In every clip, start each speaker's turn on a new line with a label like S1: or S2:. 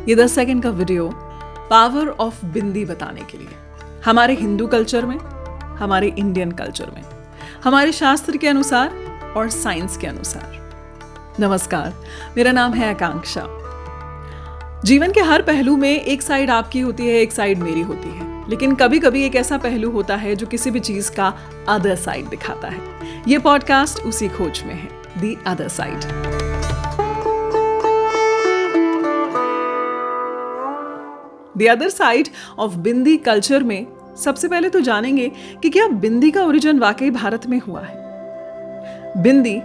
S1: ये 10 सेकंड का video power of बिंदी बताने के लिए हमारे हिंदू कल्चर में, हमारे इंडियन कल्चर में, हमारे शास्त्र के अनुसार और साइंस के अनुसार। नमस्कार, मेरा नाम है आकांक्षा। जीवन के हर पहलू में एक साइड आपकी होती है, एक साइड मेरी होती है, लेकिन कभी कभी एक ऐसा पहलू होता है जो किसी भी चीज का अदर साइड दिखाता है। ये पॉडकास्ट उसी खोज में है, the other side. The other side of bindi culture में सबसे पहले तो जानेंगे कि क्या बिंदी का ओरिजिन वाकई भारत में हुआ है। बिंदी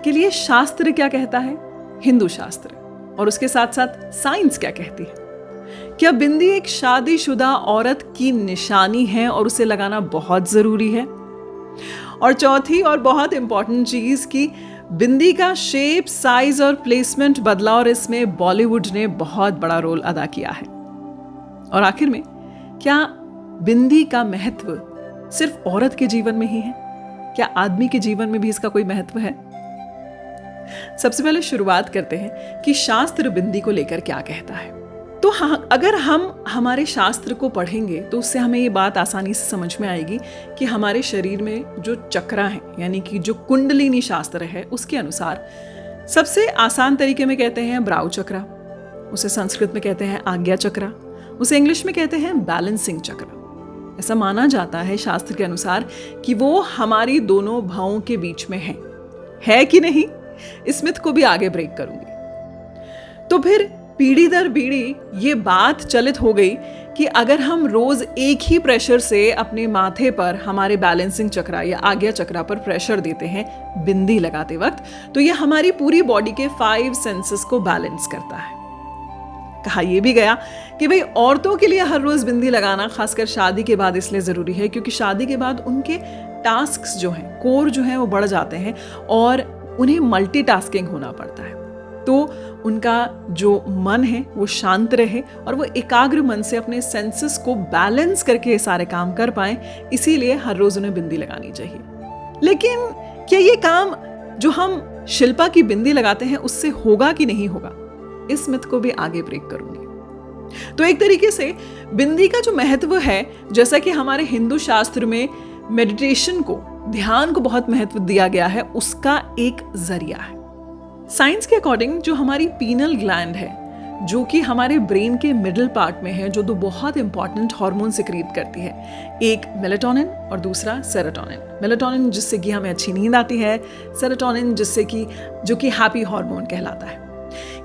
S1: के लिए शास्त्र क्या कहता है, हिंदू शास्त्र, और उसके साथ साथ साइंस क्या कहती है। क्या बिंदी एक शादीशुदा औरत की निशानी है और उसे लगाना बहुत जरूरी है। और चौथी और बहुत इंपॉर्टेंट चीज कि बिंदी का शेप, साइज और प्लेसमेंट बदला और इसमें बॉलीवुड ने बहुत बड़ा रोल अदा किया है। और आखिर में, क्या बिंदी का महत्व सिर्फ औरत के जीवन में ही है? क्या आदमी के जीवन में भी इसका कोई महत्व है? सबसे पहले शुरुआत करते हैं कि शास्त्र बिंदी को लेकर क्या कहता है। तो हाँ, अगर हम हमारे शास्त्र को पढ़ेंगे तो उससे हमें ये बात आसानी से समझ में आएगी कि हमारे शरीर में जो चक्रा है, यानी कि जो कुंडलिनी शास्त्र है, उसके अनुसार सबसे आसान तरीके में कहते हैं ब्राउ चक्रा, उसे संस्कृत में कहते हैं आज्ञा चक्रा, उसे इंग्लिश में कहते हैं बैलेंसिंग चक्र। ऐसा माना जाता है शास्त्र के अनुसार कि वो हमारी दोनों भावों के बीच में है कि नहीं, इस मिथ को भी आगे ब्रेक करूंगी। तो फिर पीढ़ी दर पीढ़ी ये बात चलित हो गई कि अगर हम रोज एक ही प्रेशर से अपने माथे पर हमारे बैलेंसिंग चक्रा या आज्ञा चक्रा पर प्रेशर देते हैं बिंदी लगाते वक्त, तो ये हमारी पूरी बॉडी के 5 सेंसेस को बैलेंस करता है। कहा यह भी गया कि भाई औरतों के लिए हर रोज बिंदी लगाना खासकर शादी के बाद इसलिए जरूरी है क्योंकि शादी के बाद उनके टास्क्स जो हैं, कोर जो हैं, वो बढ़ जाते हैं और उन्हें मल्टीटास्किंग होना पड़ता है। तो उनका जो मन है वो शांत रहे और वो एकाग्र मन से अपने सेंसेस को बैलेंस करके ये सारे काम कर पाएं, इसीलिए हर रोज उन्हें बिंदी लगानी चाहिए। लेकिन क्या ये काम जो हम शिल्पा की बिंदी लगाते हैं उससे होगा कि नहीं होगा, इस मिथ को भी आगे ब्रेक करूंगी। तो एक तरीके से बिंदी का जो महत्व है, जैसा कि हमारे हिंदू शास्त्र में मेडिटेशन को, ध्यान को बहुत महत्व दिया गया है, उसका एक जरिया है। साइंस के अकॉर्डिंग जो हमारी पीनल ग्लैंड है, जो कि हमारे ब्रेन के मिडिल पार्ट में है, जो दो बहुत इंपॉर्टेंट हार्मोन सिक्रीट करती है, एक मेलेटोनिन और दूसरा सेरोटोनिन। मेलेटोनिन जिससे कि हमें अच्छी नींद आती है, सेरोटोनिन जिससे कि जो कि हैप्पी हार्मोन कहलाता है।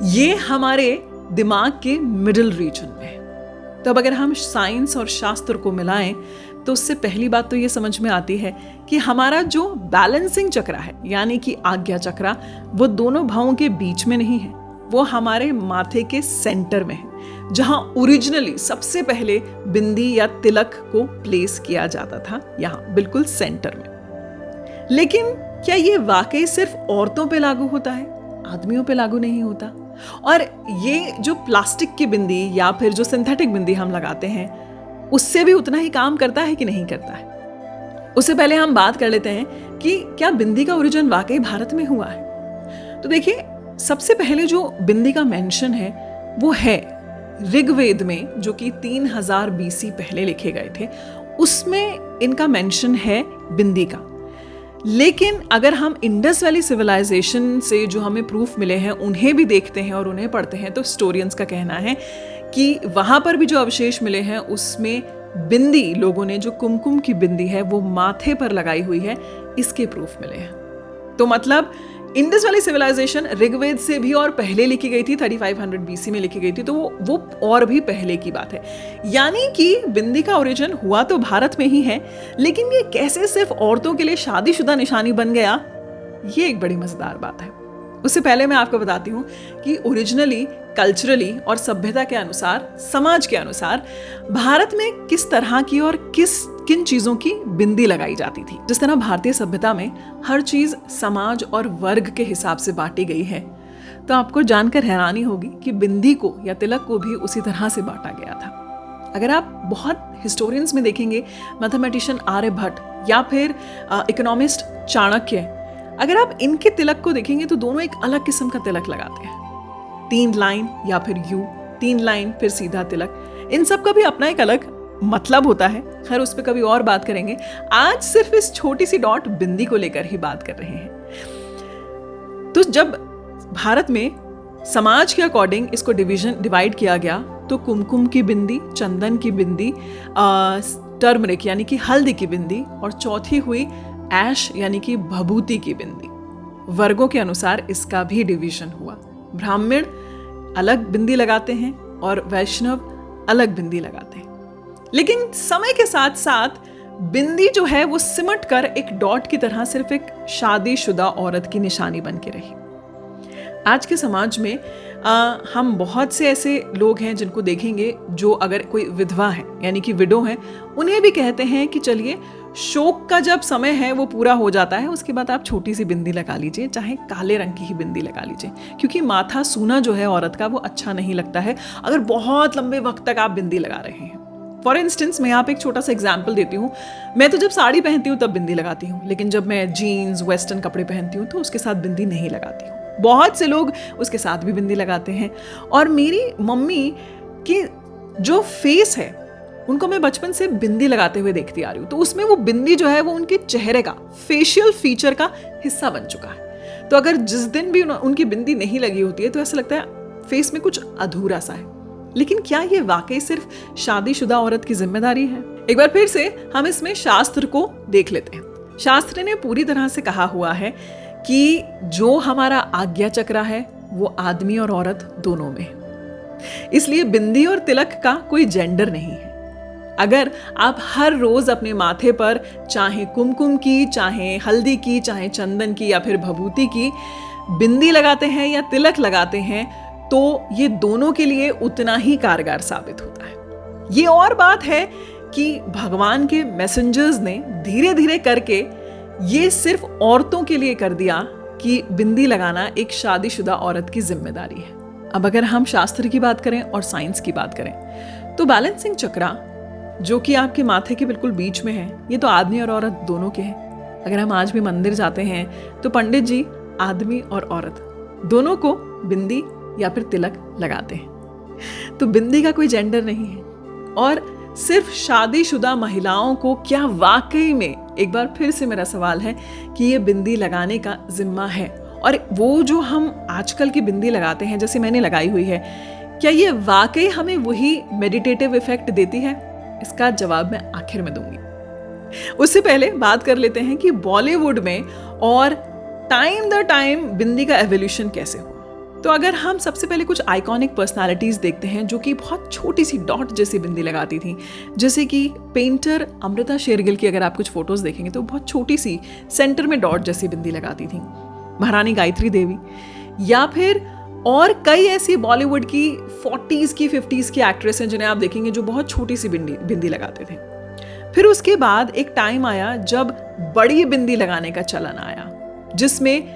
S1: ये हमारे दिमाग के मिडिल रीजन में है। तब अगर हम साइंस और शास्त्र को मिलाएं तो उससे पहली बात तो ये समझ में आती है कि हमारा जो बैलेंसिंग चक्रा है, यानी कि आज्ञा चक्रा, वो दोनों भावों के बीच में नहीं है, वो हमारे माथे के सेंटर में है, जहां ओरिजिनली सबसे पहले बिंदी या तिलक को प्लेस किया जाता था, यहां बिल्कुल सेंटर में। लेकिन क्या ये वाकई सिर्फ औरतों पे लागू होता है, आदमियों पे लागू नहीं होता? और ये जो प्लास्टिक की बिंदी या फिर जो सिंथेटिक बिंदी हम लगाते हैं, उससे भी उतना ही काम करता है कि नहीं करता है? उससे पहले हम बात कर लेते हैं कि क्या बिंदी का ओरिजिन वाकई भारत में हुआ है। तो देखिए, सबसे पहले जो बिंदी का मेंशन है वो है ऋग्वेद में, जो कि 3000 BC पहले लिखे गए थे, उसमें इनका मेंशन है बिंदी का। लेकिन अगर हम इंडस वैली सिविलाइजेशन से जो हमें प्रूफ मिले हैं उन्हें भी देखते हैं और उन्हें पढ़ते हैं, तो हिस्टोरियंस का कहना है कि वहां पर भी जो अवशेष मिले हैं उसमें बिंदी, लोगों ने जो कुमकुम की बिंदी है वो माथे पर लगाई हुई है, इसके प्रूफ मिले हैं। तो मतलब इंडस वैली सिविलाइजेशन ऋग्वेद से भी और पहले लिखी गई थी, 3500 BC में लिखी गई थी, तो वो और भी पहले की बात है। यानी कि बिंदी का ओरिजिन हुआ तो भारत में ही है, लेकिन ये कैसे सिर्फ औरतों के लिए शादीशुदा निशानी बन गया, ये एक बड़ी मजेदार बात है। उससे पहले मैं आपको बताती हूँ कि ओरिजिनली, कल्चरली और सभ्यता के अनुसार, समाज के अनुसार भारत में किस तरह की और किन चीजों की बिंदी लगाई जाती थी। जिस तरह भारतीय सभ्यता में हर चीज समाज और वर्ग के हिसाब से बांटी गई है, तो आपको जानकर हैरानी होगी कि बिंदी को या तिलक को भी उसी तरह से बांटा गया था। अगर आप बहुत हिस्टोरियंस में देखेंगे, मैथमेटिशियन आर्यभट्ट या फिर इकोनॉमिस्ट चाणक्य, अगर आप इनके तिलक को देखेंगे तो दोनों एक अलग किस्म का तिलक लगाते हैं, 3 लाइन या फिर यू, 3 लाइन, फिर सीधा तिलक। इन सब का भी अपना एक अलग मतलब होता है, खैर उस पर कभी और बात करेंगे। आज सिर्फ इस छोटी सी डॉट बिंदी को लेकर ही बात कर रहे हैं। तो जब भारत में समाज के अकॉर्डिंग इसको डिवाइड किया गया तो कुमकुम की बिंदी, चंदन की बिंदी, टर्मरिक यानी कि हल्दी की बिंदी, और चौथी हुई ऐश यानी कि भभूति की बिंदी। वर्गों के अनुसार इसका भी डिवीजन हुआ। ब्राह्मण अलग बिंदी लगाते हैं और वैष्णव अलग बिंदी लगाते हैं। लेकिन समय के साथ साथ बिंदी जो है वो सिमट कर एक डॉट की तरह सिर्फ एक शादीशुदा औरत की निशानी बन के रही। आज के समाज में हम बहुत से ऐसे लोग हैं जिनको देखेंगे जो अगर कोई विधवा है यानी कि विडो है, उन्हें भी कहते हैं कि चलिए शोक का जब समय है वो पूरा हो जाता है, उसके बाद आप छोटी सी बिंदी लगा लीजिए, चाहे काले रंग की ही बिंदी लगा लीजिए, क्योंकि माथा सूना जो है औरत का वो अच्छा नहीं लगता है अगर बहुत लंबे वक्त तक आप बिंदी लगा रहे हैं। फॉर इंस्टेंस मैं यहाँ पे एक छोटा सा एग्जाम्पल देती हूँ। मैं तो जब साड़ी पहनती हूँ तब बिंदी लगाती हूँ, लेकिन जब मैं जीन्स वेस्टर्न कपड़े पहनती हूँ तो उसके साथ बिंदी नहीं लगाती हूँ। बहुत से लोग उसके साथ भी बिंदी लगाते हैं। और मेरी मम्मी की जो फेस है उनको मैं बचपन से बिंदी लगाते हुए देखती आ रही हूँ, तो उसमें वो बिंदी जो है वो उनके चेहरे का फेशियल फीचर का हिस्सा बन चुका है। तो अगर जिस दिन भी उनकी बिंदी नहीं लगी होती है तो ऐसा लगता है फेस में कुछ अधूरा सा है। लेकिन क्या ये वाकई सिर्फ शादीशुदा औरत की जिम्मेदारी है? एक बार फिर से हम इसमें शास्त्र को देख लेते हैं। शास्त्र ने पूरी तरह से कहा हुआ है कि जो हमारा आज्ञा चक्र है वो आदमी और औरत दोनों में है, इसलिए बिंदी और तिलक का कोई जेंडर नहीं है। अगर आप हर रोज अपने माथे पर चाहे कुमकुम की, चाहे हल्दी की, चाहे चंदन की या फिर भभूति की बिंदी लगाते हैं या तिलक लगाते हैं तो ये दोनों के लिए उतना ही कारगर साबित होता है। ये और बात है कि भगवान के मैसेंजर्स ने धीरे धीरे करके ये सिर्फ औरतों के लिए कर दिया कि बिंदी लगाना एक शादीशुदा औरत की जिम्मेदारी है। अब अगर हम शास्त्र की बात करें और साइंस की बात करें तो बैलेंसिंग चक्रा जो कि आपके माथे के बिल्कुल बीच में है, ये तो आदमी और औरत दोनों के हैं। अगर हम आज भी मंदिर जाते हैं तो पंडित जी आदमी और औरत दोनों को बिंदी या फिर तिलक लगाते हैं। तो बिंदी का कोई जेंडर नहीं है। और सिर्फ शादीशुदा महिलाओं को क्या वाकई में, एक बार फिर से मेरा सवाल है कि ये बिंदी लगाने का जिम्मा है? और वो जो हम आजकल की बिंदी लगाते हैं जैसे मैंने लगाई हुई है, क्या ये वाकई हमें वही मेडिटेटिव इफेक्ट देती है? इसका जवाब मैं आखिर में दूंगी। उससे पहले बात कर लेते हैं कि बॉलीवुड में और टाइम बिंदी का एवोल्यूशन कैसे हुआ। तो अगर हम सबसे पहले कुछ आइकॉनिक पर्सनालिटीज देखते हैं जो कि बहुत छोटी सी डॉट जैसी बिंदी लगाती थी, जैसे कि पेंटर अमृता शेरगिल की अगर आप कुछ फोटोज देखेंगे तो बहुत छोटी सी सेंटर में डॉट जैसी बिंदी लगाती थी, महारानी गायत्री देवी, या फिर और कई ऐसी बॉलीवुड की 40s की 50s की एक्ट्रेस हैं जिन्हें आप देखेंगे जो बहुत छोटी सी बिंदी लगाते थे। फिर उसके बाद एक टाइम आया जब बड़ी बिंदी लगाने का चलन आया, जिसमें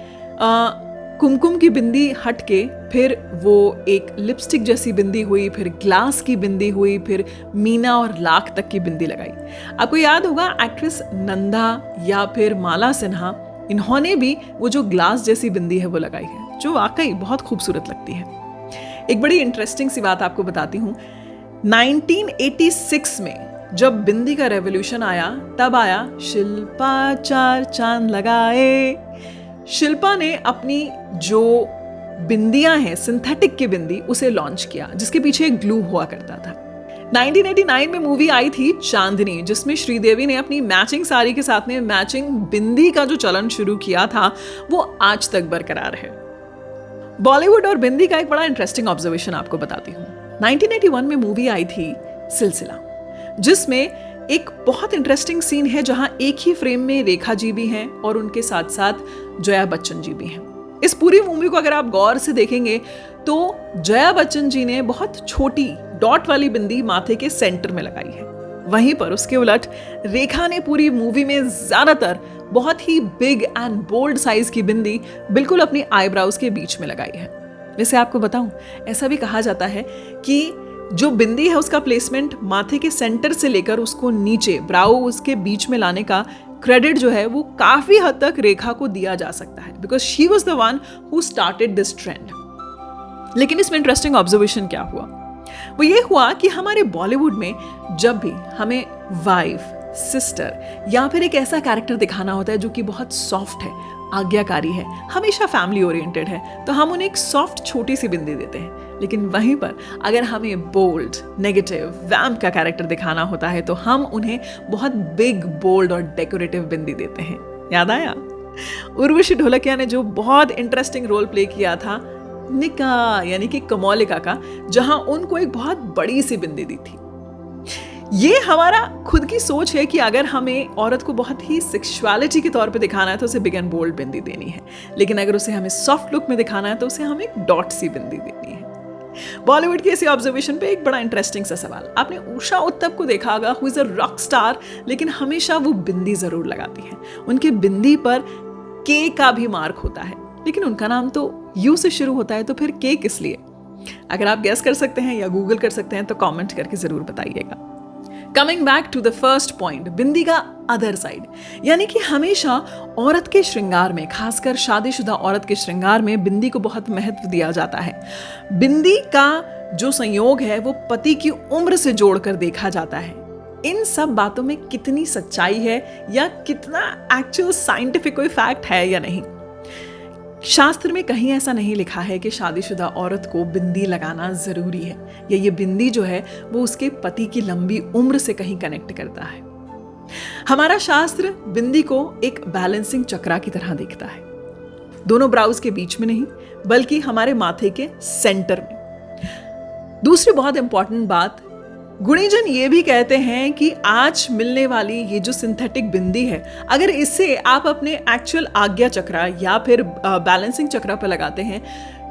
S1: कुमकुम की बिंदी हट के फिर वो एक लिपस्टिक जैसी बिंदी हुई, फिर ग्लास की बिंदी हुई, फिर मीना और लाख तक की बिंदी लगाई। आपको याद होगा एक्ट्रेस नंदा या फिर माला सिन्हा, इन्होंने भी वो जो ग्लास जैसी बिंदी है वो लगाई है, जो वाकई बहुत खूबसूरत लगती है। एक बड़ी इंटरेस्टिंग सी बात आपको बताती हूँ। 1986 में जब बिंदी का रेवोल्यूशन आया तब आया शिल्पा 4 चांद लगाए। शिल्पा ने अपनी जो बिंदियां हैं सिंथेटिक की बिंदी उसे लॉन्च किया, जिसके पीछे एक ग्लू हुआ करता था। 1989 में मूवी आई थी चांदनी, जिसमें श्रीदेवी ने अपनी मैचिंग साड़ी के साथ में मैचिंग बिंदी का जो चलन शुरू किया था वो आज तक बरकरार है। बॉलीवुड और बिंदी का एक बड़ा इंटरेस्टिंग ऑब्जर्वेशन आपको बताती हूँ। 1981 में मूवी आई थी सिलसिला, जिसमें एक बहुत इंटरेस्टिंग सीन है जहां एक ही फ्रेम में रेखा जी भी हैं और उनके साथ साथ जया बच्चन जी भी हैं। इस पूरी मूवी को अगर आप गौर से देखेंगे तो जया बच्चन जी ने बहुत छोटी डॉट वाली बिंदी माथे के सेंटर में लगाई है, वहीं पर उसके उलट रेखा ने पूरी मूवी में ज्यादातर बहुत ही बिग एंड बोल्ड साइज की बिंदी बिल्कुल अपनी आईब्राउज के बीच में लगाई है। वैसे आपको बताऊं, ऐसा भी कहा जाता है कि जो बिंदी है उसका प्लेसमेंट माथे के सेंटर से लेकर उसको नीचे ब्राउ उसके बीच में लाने का क्रेडिट जो है वो काफी हद तक रेखा को दिया जा सकता है, because she was the one who started this trend. लेकिन इसमें इंटरेस्टिंग ऑब्जर्वेशन क्या हुआ, वो ये हुआ कि हमारे बॉलीवुड में जब भी हमें वाइफ, सिस्टर या फिर एक ऐसा कैरेक्टर दिखाना होता है जो कि बहुत सॉफ्ट है, आज्ञाकारी है, हमेशा फैमिली ओरिएंटेड है, तो हम उन्हें एक सॉफ्ट छोटी सी बिंदी देते हैं। लेकिन वहीं पर अगर हमें बोल्ड, नेगेटिव, वैम्प का कैरेक्टर दिखाना होता है तो हम उन्हें बहुत बिग, बोल्ड और डेकोरेटिव बिंदी देते हैं। याद आया उर्वशी ढोलकिया ने जो बहुत इंटरेस्टिंग रोल प्ले किया था निका यानी कि कमौलिका का, जहां उनको एक बहुत बड़ी सी बिंदी दी थी। ये हमारा खुद की सोच है कि अगर हमें औरत को बहुत ही सेक्सुअलिटी के तौर पे दिखाना है तो उसे बिग एंड बोल्ड बिंदी देनी है, लेकिन अगर उसे हमें सॉफ्ट लुक में दिखाना है तो उसे हमें डॉट सी बिंदी देनी है। बॉलीवुड की ऐसी ऑब्जर्वेशन पे एक बड़ा इंटरेस्टिंग सा सवाल, आपने उषा उत्तप को देखा होगा, who is a rock star, लेकिन हमेशा वो बिंदी जरूर लगाती है। उनके बिंदी पर के का भी मार्क होता है, लेकिन उनका नाम तो यू से शुरू होता है, तो फिर के किस लिए? अगर आप गेस कर सकते हैं या गूगल कर सकते हैं तो कमेंट करके जरूर बताइएगा। Coming back to the first point, बिंदी का अदर साइड, यानी कि हमेशा औरत के श्रृंगार में, खासकर शादीशुदा औरत के श्रृंगार में बिंदी को बहुत महत्व दिया जाता है। बिंदी का जो संयोग है वो पति की उम्र से जोड़कर देखा जाता है। इन सब बातों में कितनी सच्चाई है या कितना एक्चुअल साइंटिफिक कोई फैक्ट है या नहीं, शास्त्र में कहीं ऐसा नहीं लिखा है कि शादीशुदा औरत को बिंदी लगाना जरूरी है, या ये बिंदी जो है वो उसके पति की लंबी उम्र से कहीं कनेक्ट करता है। हमारा शास्त्र बिंदी को एक बैलेंसिंग चक्रा की तरह देखता है, दोनों ब्राउज के बीच में नहीं बल्कि हमारे माथे के सेंटर में। दूसरी बहुत इंपॉर्टेंट बात, गुणीजन ये भी कहते हैं कि आज मिलने वाली ये जो सिंथेटिक बिंदी है, अगर इसे आप अपने एक्चुअल आज्ञा चक्रा या फिर बैलेंसिंग चक्रा पर लगाते हैं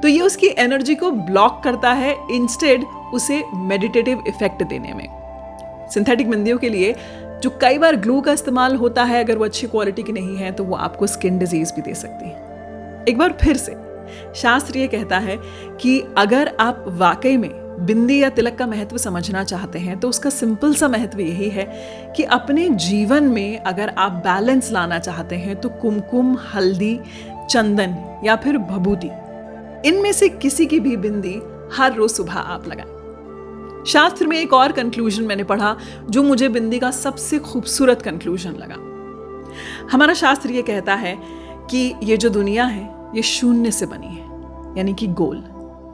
S1: तो ये उसकी एनर्जी को ब्लॉक करता है, इंस्टेड उसे मेडिटेटिव इफेक्ट देने में। सिंथेटिक बिंदियों के लिए जो कई बार ग्लू का इस्तेमाल होता है, अगर वो अच्छी क्वालिटी की नहीं है तो वो आपको स्किन डिजीज भी दे सकती है। एक बार फिर से शास्त्र ये कहता है कि अगर आप वाकई में बिंदी या तिलक का महत्व समझना चाहते हैं तो उसका सिंपल सा महत्व यही है कि अपने जीवन में अगर आप बैलेंस लाना चाहते हैं तो कुमकुम, हल्दी, चंदन या फिर भभूति, इनमें से किसी की भी बिंदी हर रोज सुबह आप लगाएं। शास्त्र में एक और कंक्लूजन मैंने पढ़ा जो मुझे बिंदी का सबसे खूबसूरत कंक्लूजन लगा। हमारा शास्त्र ये कहता है कि ये जो दुनिया है ये शून्य से बनी है, यानी कि गोल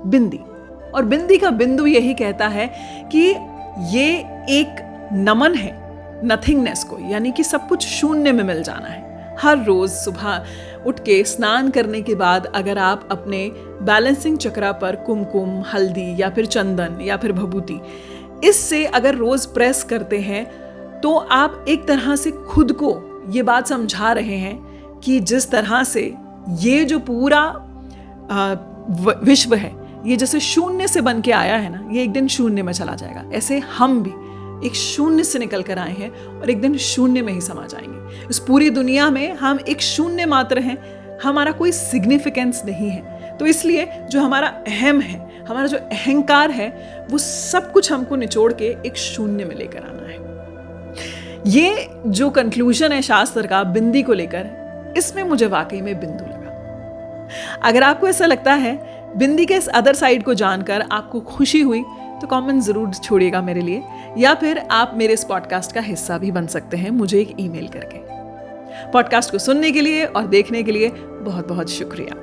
S1: बिंदी, और बिंदी का बिंदु यही कहता है कि ये एक नमन है नथिंगनेस को, यानी कि सब कुछ शून्य में मिल जाना है। हर रोज सुबह उठ के स्नान करने के बाद अगर आप अपने बैलेंसिंग चक्रा पर कुमकुम, हल्दी या फिर चंदन या फिर भभूति, इससे अगर रोज प्रेस करते हैं तो आप एक तरह से खुद को ये बात समझा रहे हैं कि जिस तरह से ये जो पूरा विश्व है ये जैसे शून्य से बन के आया है ना, ये एक दिन शून्य में चला जाएगा, ऐसे हम भी एक शून्य से निकल कर आए हैं और एक दिन शून्य में ही समा जाएंगे। इस पूरी दुनिया में हम एक शून्य मात्र हैं, हमारा कोई सिग्निफिकेंस नहीं है। तो इसलिए जो हमारा अहम है, हमारा जो अहंकार है, वो सब कुछ हमको निचोड़ के एक शून्य में लेकर आना है। ये जो कंक्लूजन है शास्त्र का बिंदी को लेकर, इसमें मुझे वाकई में बिंदु लगा। अगर आपको ऐसा लगता है बिंदी के इस अदर साइड को जानकर आपको खुशी हुई तो कमेंट जरूर छोड़िएगा मेरे लिए, या फिर आप मेरे इस पॉडकास्ट का हिस्सा भी बन सकते हैं मुझे एक ईमेल करके। पॉडकास्ट को सुनने के लिए और देखने के लिए बहुत बहुत शुक्रिया।